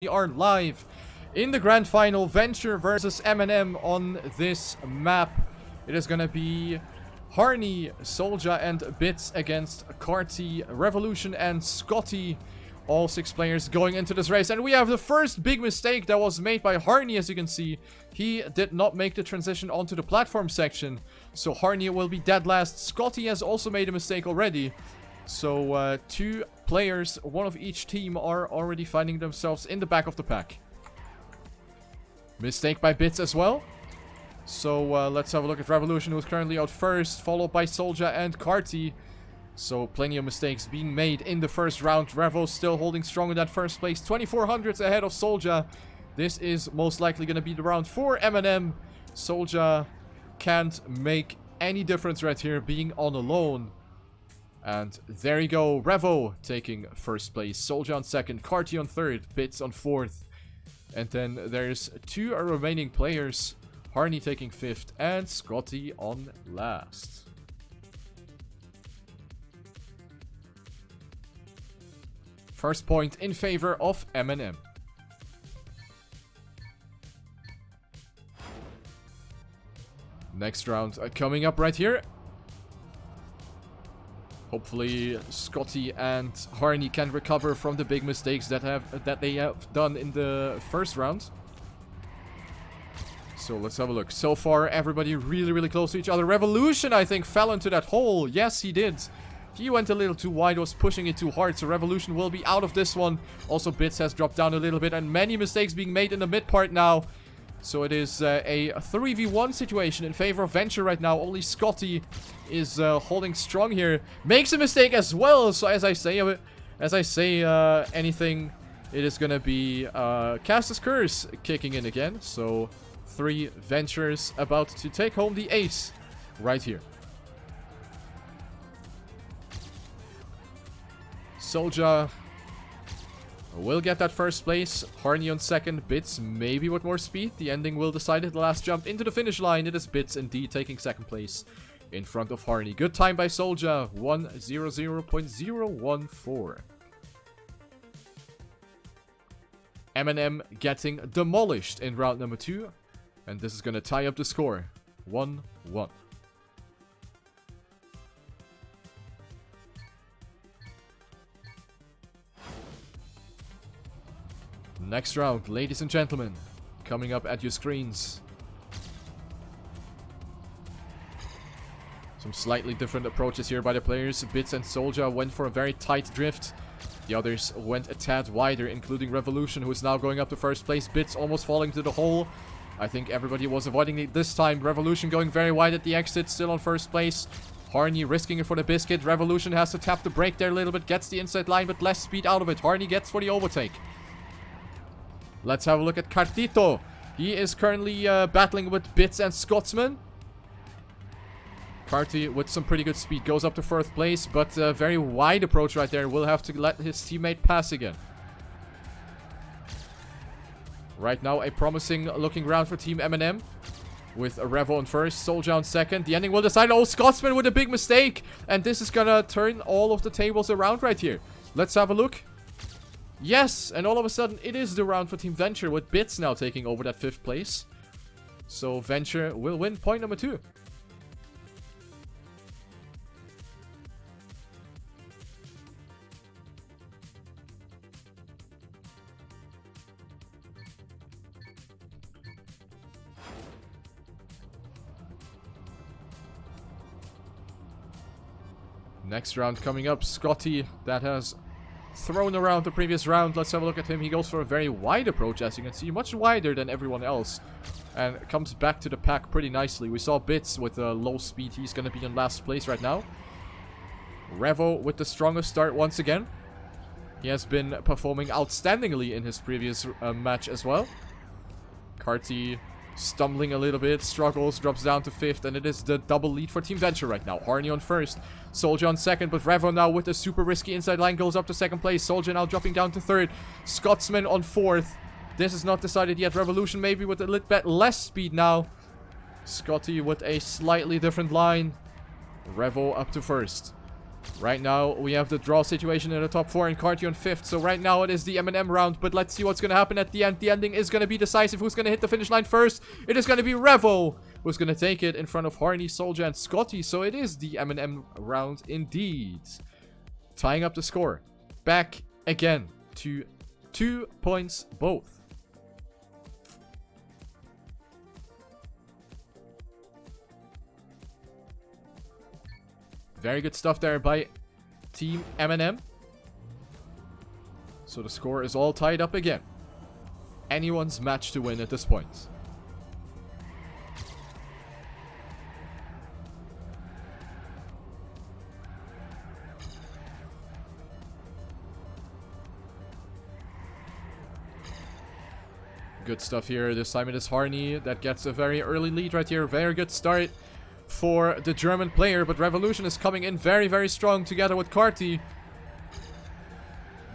We are live in the grand final, Venture versus MnM on this map. It is gonna be Harney, Solja and Bits against Carty, Revolution and Scotty. All 6 players going into this race. And we have the first big mistake that was made by Harney, as you can see. He did not make the transition onto the platform section. So Harney will be dead last. Scotty has also made a mistake already. So 2 players, one of each team, are already finding themselves in the back of the pack. Mistake by Bits as well. So let's have a look at Revolution, who's currently out first, followed by Solja and Carty. So plenty of mistakes being made in the first round. Revo still holding strong in that first place, 2400s ahead of Solja. This is most likely going to be the round for MnM. Solja can't make any difference right here, being on alone. And there you go, Revo taking first place, Solja on second, Carty on third, Bits on fourth. And then there's 2 remaining players, Harney taking fifth and Scotty on last. First point in favor of MnM. Next round coming up right here. Hopefully Scotty and Harney can recover from the big mistakes that they have done in the first round. So let's have a look. So far everybody really close to each other. Revolution, I think, fell into that hole. Yes, he did. He went a little too wide, was pushing it too hard, so Revolution will be out of this one. Also Bits has dropped down a little bit and many mistakes being made in the mid part now. So it is a 3v1 situation in favor of Venture right now. Only Scotty is holding strong here. Makes a mistake as well. So as I say anything, it is gonna be Caster's Curse kicking in again. So 3 Ventures about to take home the ace right here. Solja will get that first place. Harney on second. Bits maybe with more speed. The ending will decide it. The last jump into the finish line. It is Bits indeed taking second place in front of Harney. Good time by Solja. 1:00.014. MnM getting demolished in round number 2. And this is going to tie up the score. 1-1. Next round, ladies and gentlemen, coming up at your screens. Some slightly different approaches here by the players. Bits and Solja went for a very tight drift. The others went a tad wider, including Revolution, who is now going up to first place. Bits almost falling to the hole. I think everybody was avoiding it this time. Revolution going very wide at the exit, still on first place. Harney risking it for the biscuit. Revolution has to tap the brake there a little bit, gets the inside line, but less speed out of it. Harney gets for the overtake. Let's have a look at Cartito. He is currently battling with Bits and Scotsman. Carty with some pretty good speed goes up to first place, but a very wide approach right there. Will have to let his teammate pass again. Right now, a promising looking round for Team MnM. With Revo on first, Solja on second. The ending will decide. Oh, Scotsman with a big mistake. And this is gonna turn all of the tables around right here. Let's have a look. Yes, and all of a sudden it is the round for Team Venture, with Bits now taking over that 5th place. So Venture will win point number 2. Next round coming up, Scotty, that has thrown around the previous round. Let's have a look at him. He goes for a very wide approach, as you can see, much wider than everyone else, and comes back to the pack pretty nicely. We saw Bits with a low speed. He's going to be in last place right now. Revo with the strongest start once again. He has been performing outstandingly in his previous match as well. Carty stumbling a little bit, struggles, drops down to 5th, and it is the double lead for Team Venture right now. Harney on first, Solja on second, but Revo now with a super risky inside line goes up to second place. Solja now dropping down to 3rd. Scotsman on 4th. This is not decided yet. Revolution maybe with a little bit less speed now. Scotty with a slightly different line. Revo up to 1st. Right now, we have the draw situation in the top 4 and Carty on 5th. So right now, it is the MnM round. But let's see what's going to happen at the end. The ending is going to be decisive. Who's going to hit the finish line first? It is going to be Revo, who's going to take it in front of Harney, Soldier, and Scotty. So it is the MnM round indeed. Tying up the score. Back again to 2 points both. Very good stuff there by Team MnM. So the score is all tied up again. Anyone's match to win at this point. Good stuff here. This time it is Harney that gets a very early lead right here. Very good start for the German player, but Revolution is coming in very, very strong together with Carty.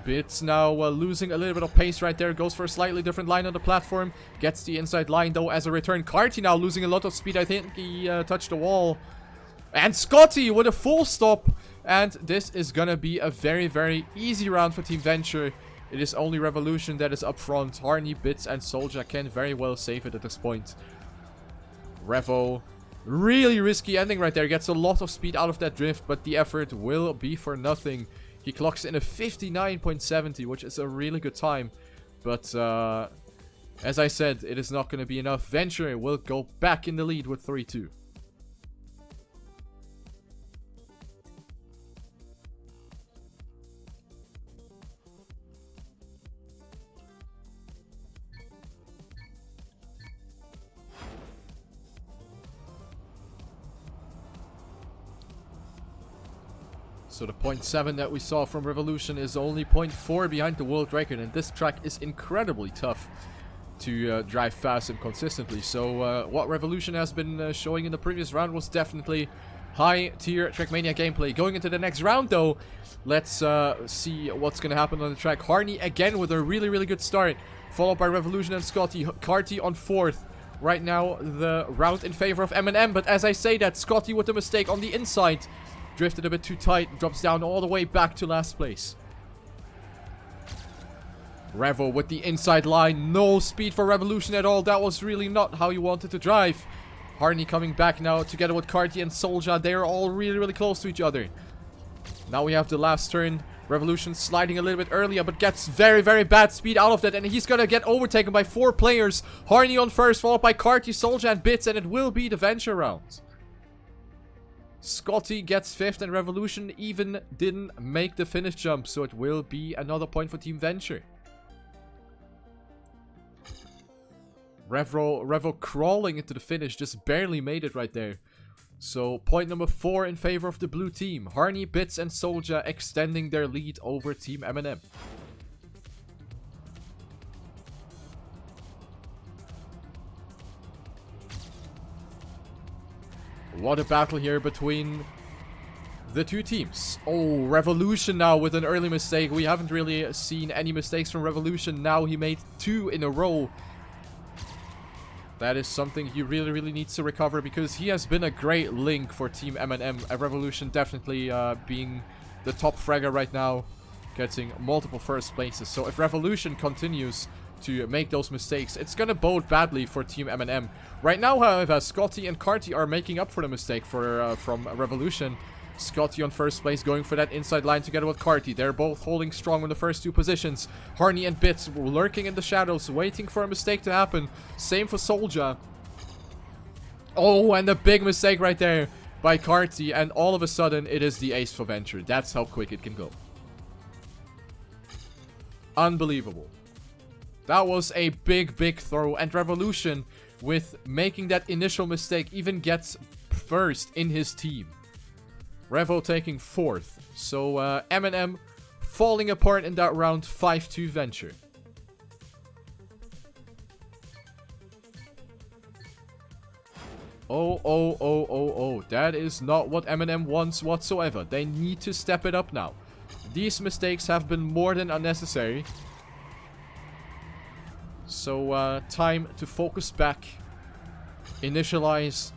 Bits now losing a little bit of pace right there. Goes for a slightly different line on the platform. Gets the inside line though as a return. Carty now losing a lot of speed. I think he touched the wall. And Scotty with a full stop. And this is gonna be a very, very easy round for Team Venture. It is only Revolution that is up front. Harney, Bits, and Soldier can very well save it at this point. Revo. Really risky ending right there. Gets a lot of speed out of that drift, but the effort will be for nothing. He clocks in a 59.70, which is a really good time. But, as I said, it is not going to be enough. Venture will go back in the lead with 3-2. So the 0.7 that we saw from Revolution is only 0.4 behind the world record. And this track is incredibly tough to drive fast and consistently. So what Revolution has been showing in the previous round was definitely high tier TrackMania gameplay. Going into the next round though, let's see what's going to happen on the track. Harney again with a really, really good start. Followed by Revolution and Scotty. Carty on 4th. Right now the round in favor of MnM. But as I say that, Scotty with a mistake on the inside. Drifted a bit too tight, drops down all the way back to last place. Revo with the inside line, no speed for Revolution at all. That was really not how you wanted to drive. Harney coming back now together with Carty and Soldier. They are all really, really close to each other. Now we have the last turn. Revolution sliding a little bit earlier, but gets very, very bad speed out of that. And he's gonna get overtaken by 4 players. Harney on first, followed by Carty, Soldier, and Bits. And it will be the Venture round. Scotty gets 5th and Revolution even didn't make the finish jump. So it will be another point for Team Venture. Revo crawling into the finish, just barely made it right there. So point number 4 in favor of the blue team. Harney, Bits, and Soldier extending their lead over Team MnM. What a battle here between the two teams. Oh, Revolution now with an early mistake. We haven't really seen any mistakes from Revolution. Now he made 2 in a row. That is something he really, really needs to recover because he has been a great link for Team MnM. Revolution definitely being the top fragger right now, getting multiple first places. So if Revolution continues to make those mistakes, it's gonna bode badly for Team MnM. Right now, however, Scotty and Carty are making up for the mistake from Revolution. Scotty on first place, going for that inside line together with Carty. They're both holding strong on the first 2 positions. Harney and Bits lurking in the shadows, waiting for a mistake to happen. Same for Soldier. Oh, and a big mistake right there by Carty. And all of a sudden, it is the ace for Venture. That's how quick it can go. Unbelievable. That was a big, big throw. And Revolution, with making that initial mistake, even gets first in his team. Revo taking 4th. So MnM falling apart in that round. 5-2 Venture. Oh. That is not what MnM wants whatsoever. They need to step it up now. These mistakes have been more than unnecessary. So time to focus back. Initialize.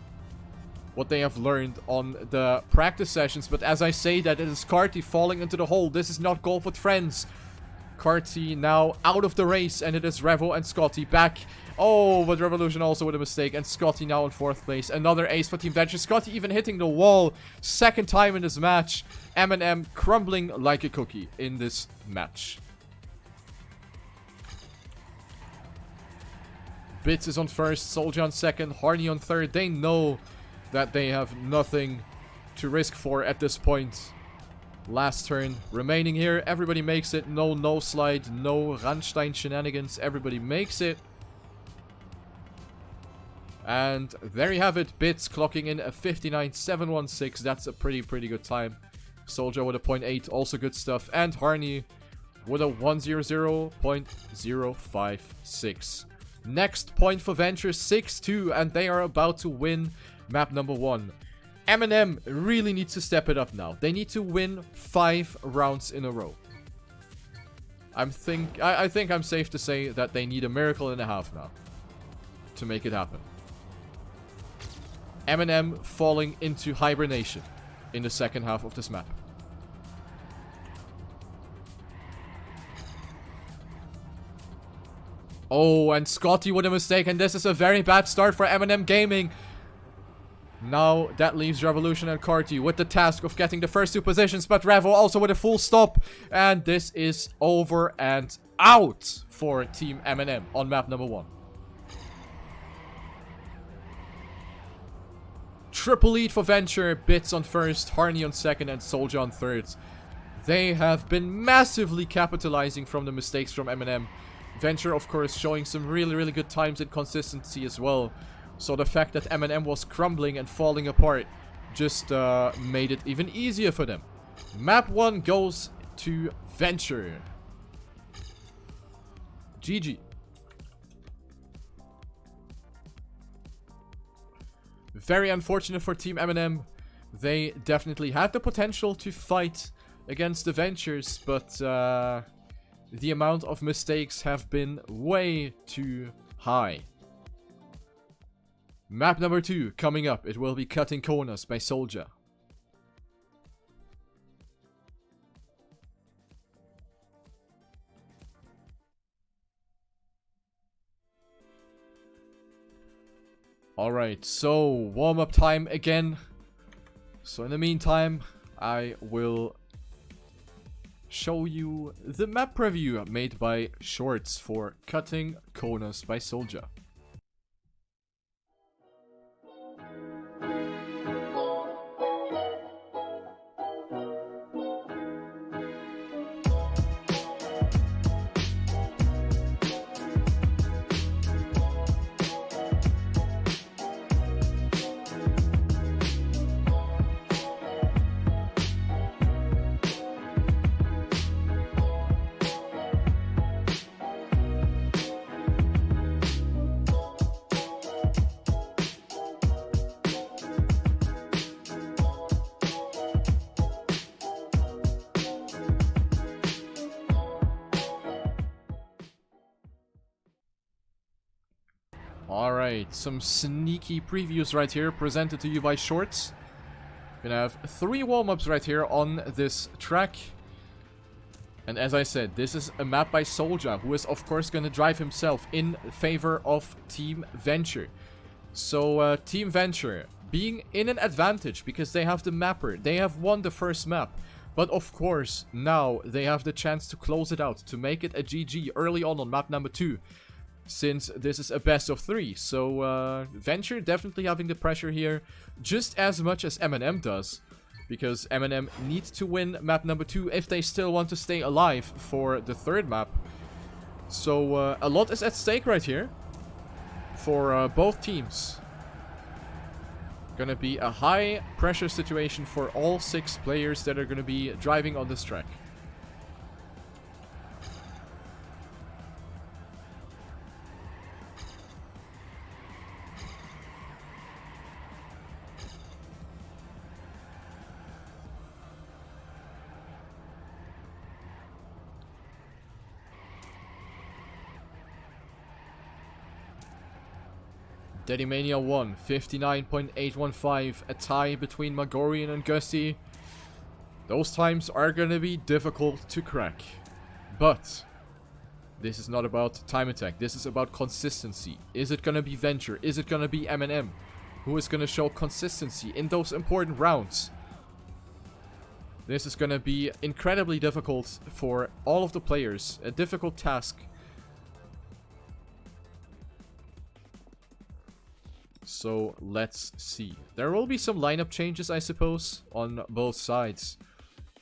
what they have learned on the practice sessions. But as I say that, it is Carty falling into the hole. This is not golf with friends. Carty now out of the race, and it is Revo and Scotty back. Oh, but Revolution also with a mistake, and Scotty now in 4th place. Another ace for Team Venture. Scotty even hitting the wall. 2nd time in this match. MnM crumbling like a cookie in this match. Bits is on 1st, Soldier on 2nd, Harney on 3rd. They know that they have nothing to risk for at this point. Last turn remaining here. Everybody makes it. No slide. No Rammstein shenanigans. Everybody makes it. And there you have it. Bits clocking in a 59.716. That's a pretty good time. Soldier with a 0.8. Also good stuff. And Harney with a 100.056. Next point for Venture 6-2. And they are about to win map number 1. MnM really needs to step it up now. They need to win 5 rounds in a row. I think I'm safe to say that they need a miracle and a half now to make it happen. MnM falling into hibernation in the second half of this map. Oh, and Scotty with a mistake, and this is a very bad start for MnM Gaming. Now that leaves Revolution and Carty with the task of getting the first 2 positions, but Revo also with a full stop. And this is over and out for Team MnM on map number 1. Triple lead for Venture, Bits on 1st, Harney on 2nd, and Soldier on 3rd. They have been massively capitalizing from the mistakes from MnM. Venture, of course, showing some really good times and consistency as well. So the fact that MnM was crumbling and falling apart just made it even easier for them. Map 1 goes to Venture. GG. Very unfortunate for Team MnM. They definitely had the potential to fight against the Ventures, but the amount of mistakes have been way too high. Map number 2 coming up. It will be Cutting Corners by Soldier. Alright, so warm-up time again. So in the meantime, I will show you the map preview made by Shorts for Cutting Corners by Soldier. Alright, some sneaky previews right here presented to you by Shorts. We're gonna have 3 warm-ups right here on this track. And as I said, this is a map by Soldier, who is of course gonna drive himself in favor of Team Venture. So Team Venture being in an advantage because they have the mapper. They have won the first map. But of course, now they have the chance to close it out, to make it a GG early on map number 2. Since this is a best of 3. So Venture definitely having the pressure here just as much as MnM does. Because MnM needs to win map number 2 if they still want to stay alive for the 3rd map. So a lot is at stake right here for both teams. Gonna be a high pressure situation for all 6 players that are gonna be driving on this track. TrackMania 1, 59.815. A tie between Magorian and Gusty. Those times are gonna be difficult to crack. But this is not about time attack. This is about consistency. Is it gonna be Venture? Is it gonna be MnM? Who is gonna show consistency in those important rounds? This is gonna be incredibly difficult for all of the players. A difficult task. So let's see. There will be some lineup changes, I suppose, on both sides.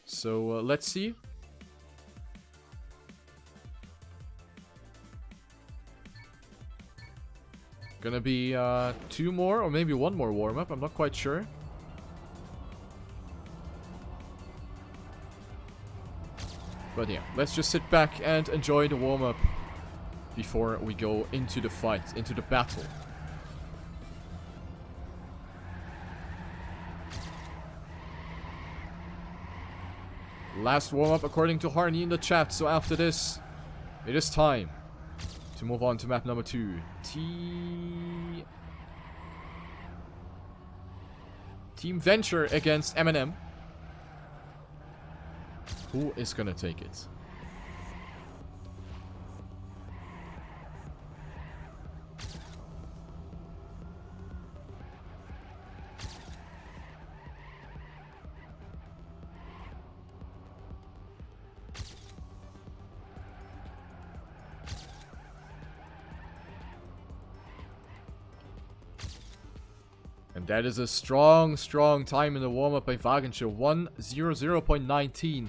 So let's see. Gonna be 2 more or maybe 1 more warm-up. I'm not quite sure. But yeah, let's just sit back and enjoy the warm-up before we go into the fight, into the battle. Last warm-up according to Harney in the chat, so after this, it is time to move on to map number 2. Team Venture against MnM. Who is gonna take it? And that is a strong, strong time in the warm-up by Wagenschel. 1:00.19.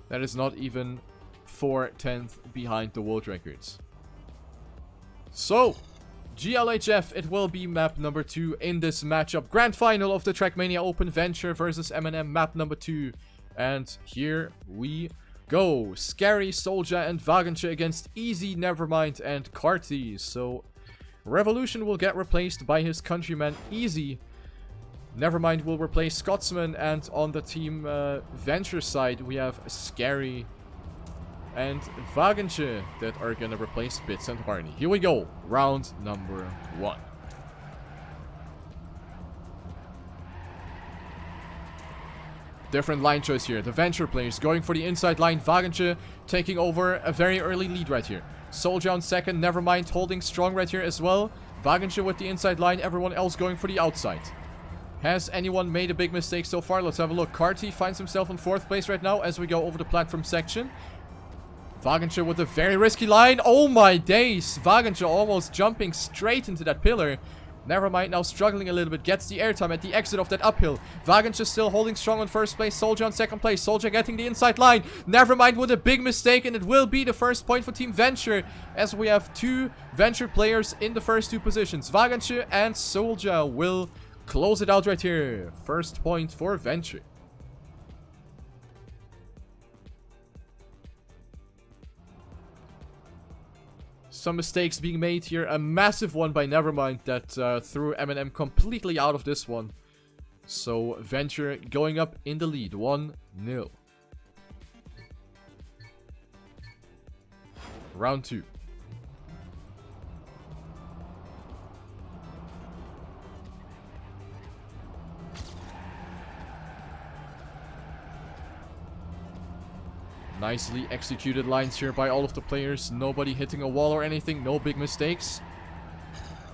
That is not even 4/10 behind the world records. So, GLHF, it will be map number 2 in this matchup. Grand final of the TrackMania Open, Venture versus MnM, map number 2. And here we go. Scary, Soldier and Wagenschel against Easy, Nevermind and Carty. So Revolution will get replaced by his countryman Easy. Nevermind will replace Scotsman, and on the team Venture side we have Scary and Wagenschel that are gonna replace Bits and Harney. Here we go, round number 1. Different line choice here. The Venture players going for the inside line. Wagenschel taking over a very early lead right here. Soldier on second, Nevermind holding strong right here as well. Wagenschel with the inside line, everyone else going for the outside. Has anyone made a big mistake so far? Let's have a look. Carty finds himself in 4th place right now as we go over the platform section. Wagenschel with a very risky line. Oh my days! Wagenschel almost jumping straight into that pillar. Nevermind now struggling a little bit. Gets the airtime at the exit of that uphill. Wagenschel still holding strong on 1st place. Soldier on 2nd place. Soldier getting the inside line. Nevermind with a big mistake, and it will be the first point for Team Venture, as we have 2 Venture players in the first 2 positions. Wagenschel and Soldier will close it out right here. First point for Venture. Some mistakes being made here. A massive one by Nevermind that threw MnM completely out of this one. So Venture going up in the lead. 1-0. Round 2. Nicely executed lines here by all of the players. Nobody hitting a wall or anything. No big mistakes.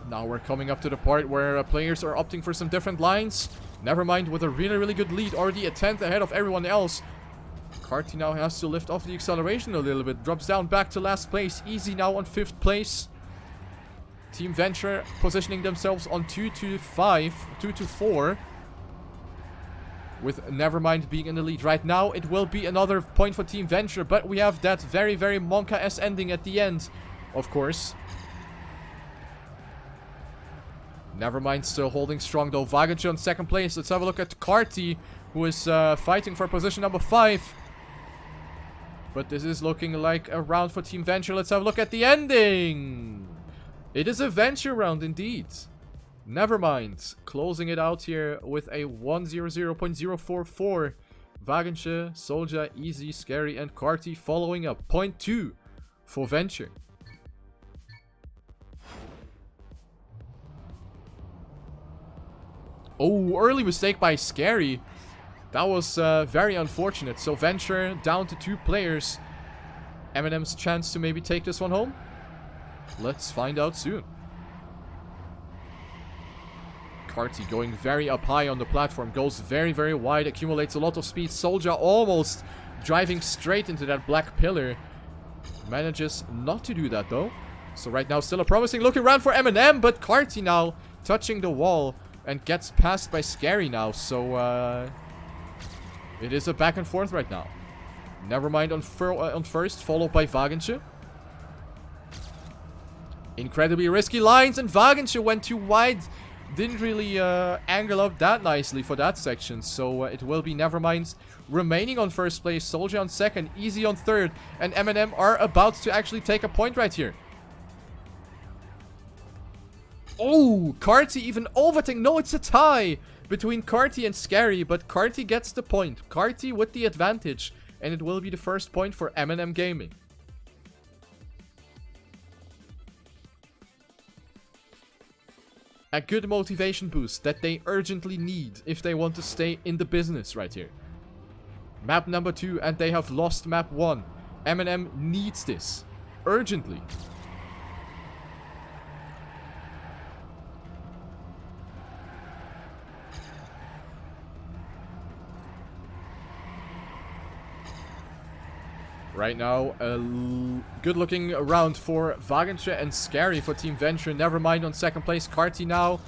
Now we're coming up to the part where players are opting for some different lines. Nevermind with a really, really good lead. Already a 10th ahead of everyone else. Carty now has to lift off the acceleration a little bit. Drops down back to last place. Easy now on 5th place. Team Venture positioning themselves on 2-5, 2-4. With Nevermind being in the lead. Right now, it will be another point for Team Venture, but we have that very, very Monka-esque ending at the end, of course. Nevermind still holding strong though. Wagenschel in 2nd place. Let's have a look at Carty, who is fighting for position number 5. But this is looking like a round for Team Venture. Let's have a look at the ending. It is a Venture round indeed. Nevermind closing it out here with a 1:00.044. Wagenschel, Soldier, Easy, Scary and Carty following up. Point 2 for Venture. Oh, early mistake by Scary. That was very unfortunate. So Venture down to 2 players. MnM's chance to maybe take this one home? Let's find out soon. Carty going very up high on the platform. Goes very, very wide. Accumulates a lot of speed. Soldier almost driving straight into that black pillar. Manages not to do that though. So right now still a promising looking round for MnM. But Carty now touching the wall. And gets passed by Scary now. So it is a back and forth right now. Nevermind on first. Followed by Vagensche. Incredibly risky lines. And Vagensche went too wide. Didn't really angle up that nicely for that section. So it will be Nevermind remaining on first place. Soldier on second. Easy on third. And MnM are about to actually take a point right here. Oh, Carty even overtaking. No, it's a tie between Carty and Scary. But Carty gets the point. Carty with the advantage. And it will be the first point for MnM Gaming. A good motivation boost that they urgently need if they want to stay in the business right here. Map number 2 and they have lost map 1. MnM needs this. Urgently. Right now, a good looking round for Vagensche and Scary for Team Venture. Nevermind on second place. Carty now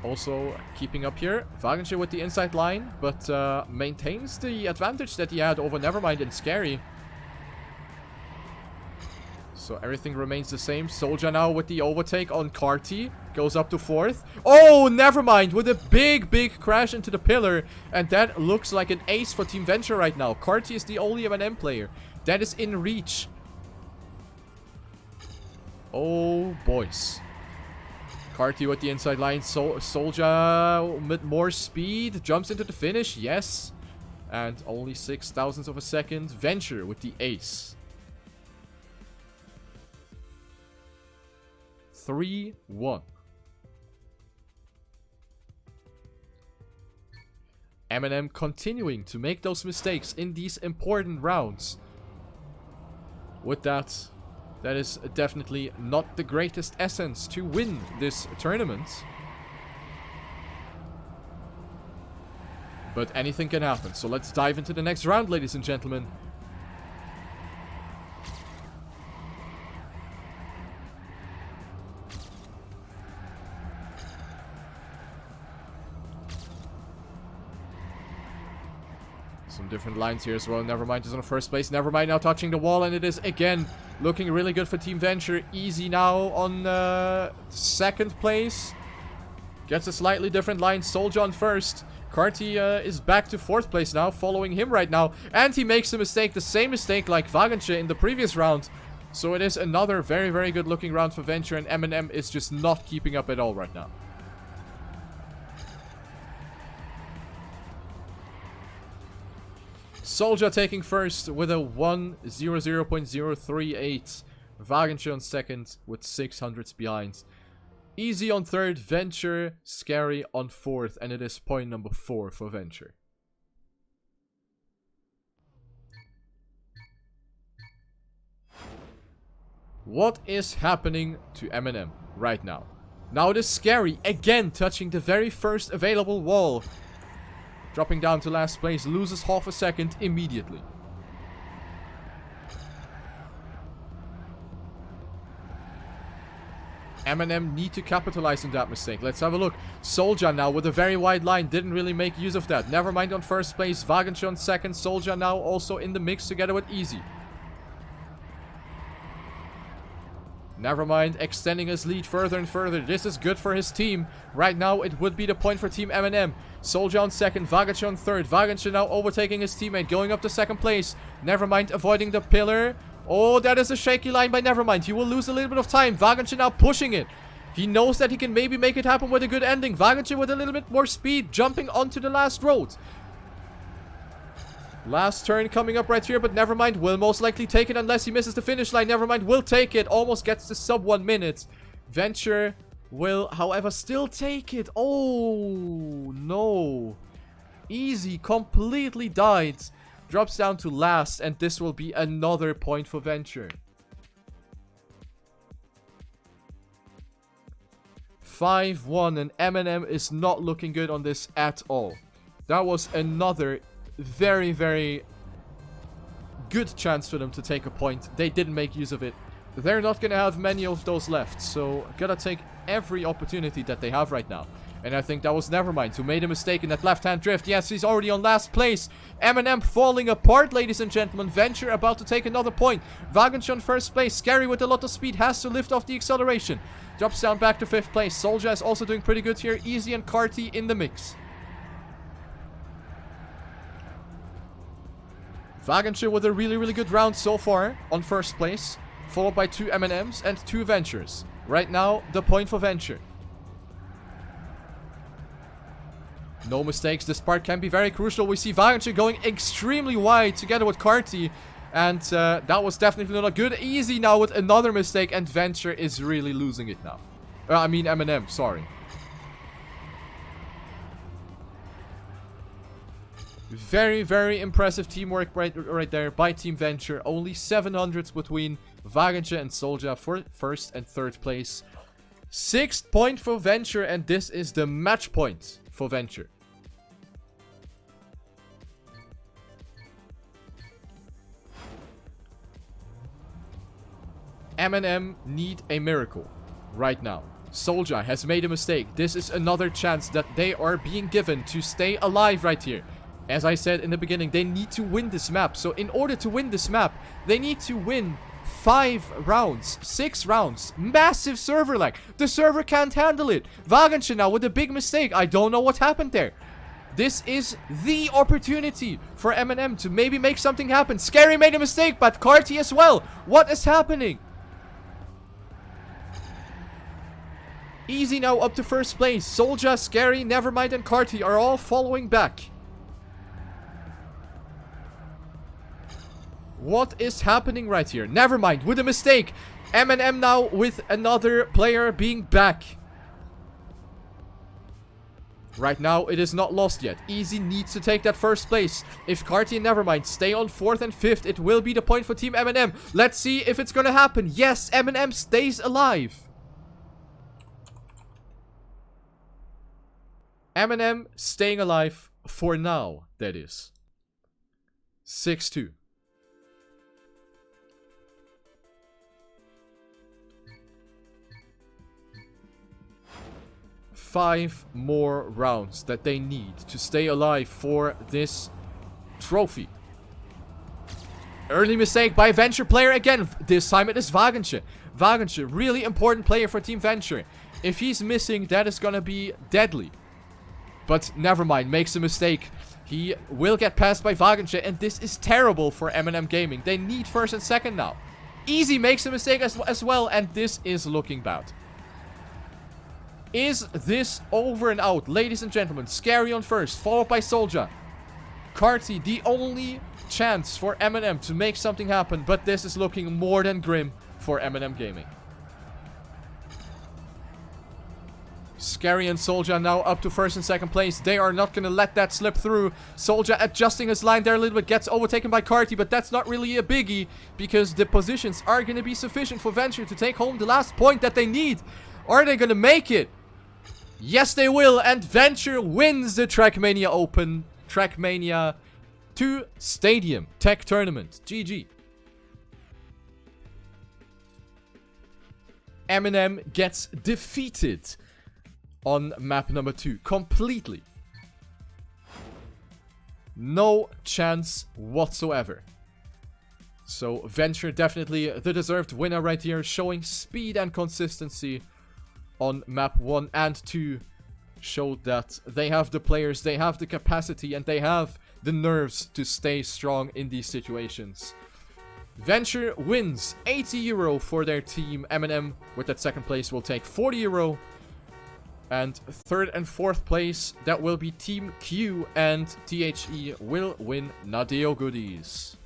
also keeping up here. Vagensche with the inside line, but maintains the advantage that he had over Nevermind and Scary. So everything remains the same. Soldier now with the overtake on Carty. Goes up to 4th. Oh, Nevermind with a big, big crash into the pillar. And that looks like an ace for Team Venture right now. Carty is the only MnM player that is in reach. Oh, boys. Carty with the inside line. Soldier with more speed. Jumps into the finish. Yes. And only 0.06 of a second. Venture with the ace. 3-1. MnM continuing to make those mistakes in these important rounds. With that, that is definitely not the greatest essence to win this tournament. But anything can happen. So let's dive into the next round, ladies and gentlemen. Some different lines here as well. Nevermind is on first place. Nevermind now touching the wall. And it is again looking really good for Team Venture. Easy now on second place. Gets a slightly different line. Soldier on first. Carty is back to 4th place now. Following him right now. And he makes a mistake. The same mistake like Vagensche in the previous round. So it is another very, very good looking round for Venture. And MnM is just not keeping up at all right now. Soldier taking first with a 1:00.038. Vagensche on second with 600s behind. Easy on third. Venture, Scary on 4th. And it is point number 4 for Venture. What is happening to MnM right now? Now it is Scary again touching the very first available wall. Dropping down to last place, loses half a second immediately. MnM need to capitalize on that mistake. Let's have a look. Soldier now with a very wide line. Didn't really make use of that. Nevermind on first place. Vagensche on second. Soldier now also in the mix together with Easy. Nevermind extending his lead further and further. This is good for his team. Right now, it would be the point for Team MnM. Soldier on second, Vagensche on third. Vagensche now overtaking his teammate, going up to second place. Nevermind avoiding the pillar. Oh, that is a shaky line by Nevermind. He will lose a little bit of time. Vagensche now pushing it. He knows that he can maybe make it happen with a good ending. Vagensche with a little bit more speed, jumping onto the last road. Last turn coming up right here, but Nevermind will most likely take it unless he misses the finish line. Nevermind will take it. Almost gets to sub 1 minute. Venture will, however, still take it. Oh, no. Easy completely died. Drops down to last, and this will be another point for Venture. 5-1, and MnM is not looking good on this at all. That was another very, very good chance for them to take a point. They didn't make use of it. They're not going to have many of those left, so gotta take every opportunity that they have right now. And I think that was Nevermind who made a mistake in that left-hand drift. Yes, he's already on last place. MnM falling apart, ladies and gentlemen. Venture about to take another point. Vaganche on first place. Scary with a lot of speed has to lift off the acceleration. Drops down back to 5th place. Soldier is also doing pretty good here. Easy and Carty in the mix. Vaganche with a really, really good round so far on first place. Followed by 2 MnMs and 2 Ventures. Right now, the point for Venture. No mistakes. This part can be very crucial. We see Vaganche going extremely wide together with Carty. And that was definitely not good. Easy now with another mistake. And Venture is really losing it now. I mean MnM, sorry. Very, very impressive teamwork right there by Team Venture. Only 700s between Vaganche and Soldier for 1st and 3rd place. 6th point for Venture, and this is the match point for Venture. MnM need a miracle right now. Soldier has made a mistake. This is another chance that they are being given to stay alive right here. As I said in the beginning, they need to win this map. So in order to win this map, they need to win 5 rounds, 6 rounds. Massive server lag. The server can't handle it. Vaganche now with a big mistake. I don't know what happened there. This is the opportunity for MnM to maybe make something happen. Scary made a mistake, but Carty as well. What is happening? Easy now up to 1st place. Soldier, Scary, Nevermind, and Carty are all following back. What is happening right here? Nevermind with a mistake. MnM now with another player being back. Right now, it is not lost yet. Easy needs to take that 1st place. If Carty and Nevermind stay on 4th and 5th, it will be the point for Team MnM. Let's see if it's gonna happen. Yes, MnM stays alive. MnM staying alive for now, that is. 6-2. 5 more rounds that they need to stay alive for this trophy. Early mistake by Venture player again. This time it is Vaganche. Vaganche, really important player for Team Venture. If he's missing, that is gonna be deadly. But Nevermind makes a mistake. He will get passed by Vaganche, and this is terrible for MnM Gaming. They need 1st and 2nd now. Easy makes a mistake as well, and this is looking bad. Is this over and out? Ladies and gentlemen, Scary on 1st, followed by Soldier. Carty, the only chance for MnM to make something happen, but this is looking more than grim for MnM Gaming. Scary and Soldier now up to 1st and 2nd place. They are not going to let that slip through. Soldier adjusting his line there a little bit. Gets overtaken by Carty, but that's not really a biggie, because the positions are going to be sufficient for Venture to take home the last point that they need. Are they going to make it? Yes, they will, and Venture wins the TrackMania Open, TrackMania² Stadium Tech Tournament. GG. MnM gets defeated on map number 2 completely. No chance whatsoever. So Venture definitely the deserved winner right here, showing speed and consistency on map 1 and 2. Showed that they have the players, they have the capacity, and they have the nerves to stay strong in these situations. Venture wins 80 euro for their team. MnM with that 2nd place will take 40 euro. And 3rd and 4th place, that will be Team Q, and THE will win Nadeo goodies.